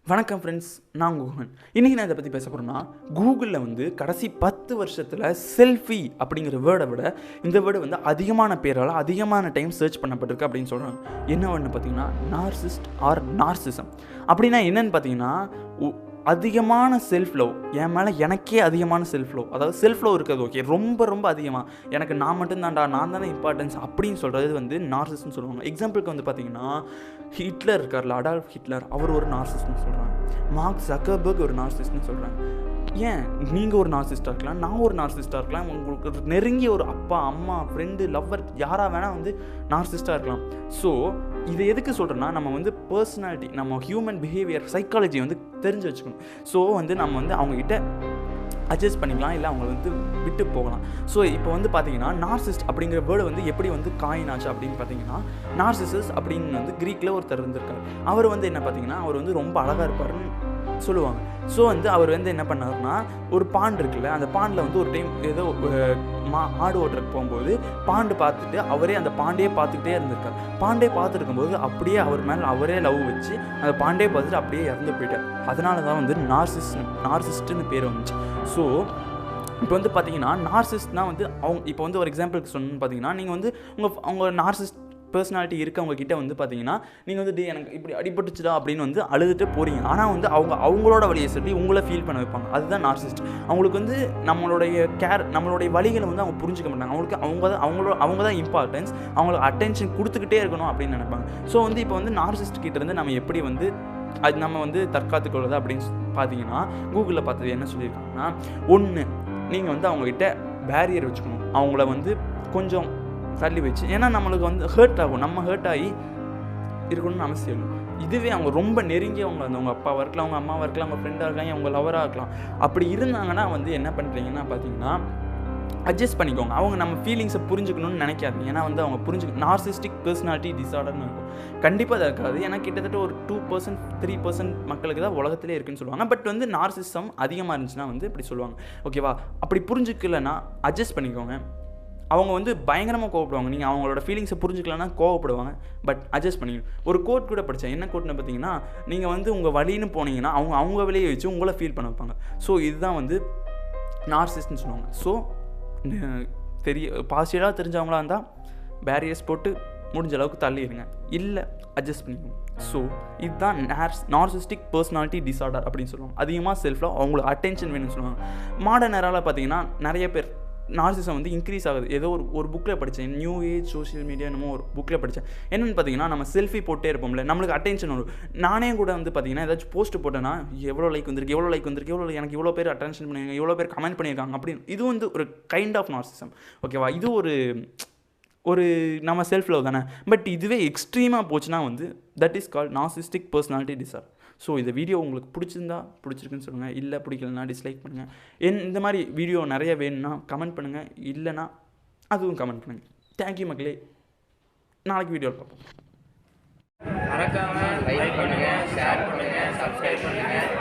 வணக்கம் ஃப்ரெண்ட்ஸ், நான் குகன். இன்றைக்கி நான் இதை பற்றி பேச போகிறேன்னா, கூகுளில் வந்து கடைசி 10 வருஷத்தில் செல்ஃபி அப்படிங்கிற வேர்டை விட இந்த வேர்டு வந்து அதிகமான பேரால் அதிகமான டைம் சர்ச் பண்ணப்பட்டிருக்கு அப்படின்னு சொல்கிறாங்க. என்ன வேர்டுன்னு பார்த்தீங்கன்னா நார்சிஸ்ட் ஆர் நார்சிசம். அப்படின்னா என்னென்னு பார்த்தீங்கன்னா, அதிகமான செல்ஃப் லவ், என் மேலே எனக்கே அதிகமான செல்ஃப் லவ், அதாவது செல்ஃப் லவ் இருக்கிறது ஓகே, ரொம்ப ரொம்ப அதிகமாக எனக்கு நான் மட்டும்தான்டா, நான் தானே இம்பார்ட்டன்ஸ் அப்படின்னு சொல்கிறது வந்து நார்சிஸ்ட்னு சொல்லுவாங்க. எக்ஸாம்பிளுக்கு வந்து பார்த்தீங்கன்னா, ஹிட்லர் இருக்கார்ல, அடால்ஃப் ஹிட்லர், அவர் ஒரு நார்சிஸ்ட்னு சொல்கிறாங்க. மார்க் ஜக்கர்பர்க் ஒரு நார்சிஸ்ட்னு சொல்கிறாங்க. ஏன் நீங்கள் ஒரு நார்சிஸ்டாக இருக்கலாம், நான் ஒரு நார்சிஸ்டாக இருக்கலாம், உங்களுக்கு நெருங்கிய ஒரு அப்பா அம்மா ஃப்ரெண்டு லவ்வர் யாராக வேணால் வந்து நார்சிஸ்டாக இருக்கலாம். ஸோ இதை எதுக்கு சொல்கிறேன்னா, நம்ம வந்து பர்சனாலிட்டி, நம்ம ஹியூமன் பிஹேவியர் சைக்காலஜி வந்து தெரிஞ்சு வச்சுக்கணும். ஸோ வந்து நம்ம வந்து அவங்ககிட்ட அட்ஜஸ்ட் பண்ணிக்கலாம், இல்லை அவங்க வந்து விட்டு போகலாம். ஸோ இப்போ வந்து பார்த்தீங்கன்னா, நார்சிஸ்ட் அப்படிங்கிற வேர்டு வந்து எப்படி வந்து காயின் ஆச்சு அப்படின்னு பார்த்தீங்கன்னா, நார்சிசஸ் அப்படின்னு வந்து க்ரீக்கில் ஒருத்தர் இருந்திருக்காரு. அவர் வந்து என்ன பார்த்தீங்கன்னா, அவர் வந்து ரொம்ப அழகாக இருப்பாருன்னு சொல்லுவாங்க. ஸோ வந்து அவர் வந்து என்ன பண்ணாருன்னா, ஒரு பாண்ட் இருக்குல்ல, அந்த பாண்டில் வந்து ஒரு டைம் ஏதோ ஆடு ஓட்டுறதுக்கு போகும்போது பாண்டு பார்த்துட்டு அவரே அந்த பாண்டே பார்த்துக்கிட்டே இருந்திருக்கார். பாண்டே பார்த்துருக்கும்போது அப்படியே அவர் மேலே அவரே லவ் வச்சு அந்த பாண்டே பார்த்துட்டு அப்படியே இறந்து போயிட்டார். அதனால தான் வந்து நார்சிஸ்ட்னு பேர் வந்துச்சு. ஸோ இப்போ வந்து பார்த்தீங்கன்னா, நார்சிஸ்ட்னால் வந்து அவங்க இப்போ வந்து ஒரு எக்ஸாம்பிளுக்கு சொன்னு பார்த்தீங்கன்னா, நீங்கள் வந்து அவங்க நார்சிஸ்ட் பர்சனாலிட்டி இருக்கவங்க கிட்ட வந்து பார்த்தீங்கன்னா, நீங்கள் வந்து எனக்கு இப்படி அடிபட்டுச்சுடா அப்படின்னு வந்து அழுதுட்டு போகிறீங்க. ஆனால் வந்து அவங்களோட வழியை சொல்லி உங்களை ஃபீல் பண்ண வைப்பாங்க. அதுதான் நார்சிஸ்ட். அவங்களுக்கு வந்து நம்மளுடைய வழிகளை வந்து அவங்க புரிஞ்சுக்க மாட்டாங்க. அவங்க தான் இம்பார்ட்டன்ஸ், அவங்களுக்கு அட்டென்ஷன் கொடுத்துக்கிட்டே இருக்கணும் அப்படின்னு நினைப்பாங்க. ஸோ வந்து இப்போ வந்து நார்சிஸ்ட் கிட்ட இருந்து நம்ம எப்படி வந்து அது நம்ம வந்து தற்காத்துக்கொள்வது அப்படின்னு பார்த்தீங்கன்னா, கூகுளில் பார்த்தது என்ன சொல்லியிருக்காங்கன்னா, ஒன்று, நீங்கள் வந்து அவங்ககிட்ட பேரியர் வச்சுக்கணும். அவங்கள வந்து கொஞ்சம் தள்ளி வச்சு, ஏன்னா நம்மளுக்கு வந்து ஹர்ட் ஆகும், நம்ம ஹர்ட் ஆகி இருக்கணும்னு அவசியம் இல்லை. இதுவே அவங்க ரொம்ப நெருங்கியவங்க வந்து அவங்க அப்பாவாக இருக்கலாம், அவங்க அம்மாவாக இருக்கலாம், அவங்க ஃப்ரெண்டாக இருக்கலாம், அவங்க லவராக இருக்கலாம், அப்படி இருந்தாங்கன்னா வந்து என்ன பண்ணுறீங்கன்னா பார்த்தீங்கன்னா, அட்ஜஸ்ட் பண்ணிக்கோங்க. அவங்க நம்ம ஃபீலிங்ஸை புரிஞ்சுக்கணும்னு நினைக்காதீங்க. ஏன்னா வந்து அவங்க நார்சிஸ்டிக் பர்சனாலிட்டி டிஸார்டர்னு இருக்கும். கண்டிப்பாக அது இருக்காது. ஏன்னா கிட்டத்தட்ட ஒரு 2%, 3% மக்களுக்கு தான் உலகத்திலே இருக்குன்னு சொல்லுவாங்க. பட் வந்து நார்சிசம் அதிகமாக இருந்துச்சுன்னா வந்து இப்படி சொல்லுவாங்க. ஓகேவா? அப்படி புரிஞ்சுக்கலன்னா அட்ஜஸ்ட் பண்ணிக்கோங்க. அவங்க வந்து பயங்கரமாக கோவப்படுவாங்க. நீங்கள் அவங்களோட ஃபீலிங்ஸை புரிஞ்சுக்கலன்னா கோவப்படுவாங்க. பட் அட்ஜஸ்ட் பண்ணிக்கணும். ஒரு கோட் கூட படித்தேன். என்ன கோட்னு பார்த்தீங்கன்னா, நீங்கள் வந்து உங்கள் வழின்னு போனீங்கன்னா அவங்க வழியை வச்சு உங்களை ஃபீல் பண்ண வைப்பாங்க. ஸோ இதுதான் வந்து நார்சிஸ்ட்னு சொல்லுவாங்க. ஸோ பாசிட்டிவாக தெரிஞ்சவங்களா இருந்தால் பேரியர்ஸ் போட்டு முடிஞ்ச அளவுக்கு தள்ளிடுங்க, இல்லை அட்ஜஸ்ட் பண்ணிக்கணும். ஸோ இதுதான் நார்சிஸ்டிக் பர்சனாலிட்டி டிஸார்டர் அப்படின்னு சொல்லுவாங்க. அதிகமாக செல்ஃபில் அவங்களுக்கு அட்டென்ஷன் வேணும்னு சொல்லுவாங்க. மாடர்ன் எராவில் பார்த்தீங்கன்னா நிறைய பேர் நார்சிசம் வந்து இன்க்ரீஸ் ஆகுது. ஏதோ ஒரு புக்கில் படித்தேன், நியூ ஏஜ் சோஷியல் மீடியா என்னமோ ஒரு புக்கில் படித்தேன். என்னென்னு பார்த்தீங்கன்னா, நம்ம செல்ஃபி போட்டே இருப்போம்ல, நம்மளுக்கு அட்டென்ஷன் வரும். நானே கூட வந்து பார்த்தீங்கன்னா, ஏதாச்சும் போஸ்ட் போட்டேன்னா எவ்வளோ லைக் வந்திருக்கு, எனக்கு இவ்வளோ பேர் அட்டென்ஷன் பண்ணியிருக்காங்க, இவ்வளோ பேர் கமெண்ட் பண்ணியிருக்காங்க அப்படின்னு. இது வந்து ஒரு கைண்ட் ஆஃப் நார்சிசம். ஓகேவா? இது ஒரு நம்ம செல்ஃப் லவ் தானே. பட் இதுவே எக்ஸ்ட்ரீமாக போச்சுன்னா வந்து that is called narcissistic personality disorder. So இந்த வீடியோ உங்களுக்கு பிடிச்சிருக்குன்னு சொல்லுங்கள், இல்லை பிடிக்கலன்னா டிஸ்லைக் பண்ணுங்கள். இந்த மாதிரி வீடியோ நிறைய வேணும்னா கமெண்ட் பண்ணுங்கள், இல்லைனா அதுவும் கமெண்ட் பண்ணுங்கள். தேங்க்யூ மக்களே. நாளைக்கு வீடியோவில் பார்ப்போம். மறக்காமல் லைக் பண்ணுங்கள், ஷேர் பண்ணுங்கள், சப்ஸ்கிரைப் பண்ணுங்கள்.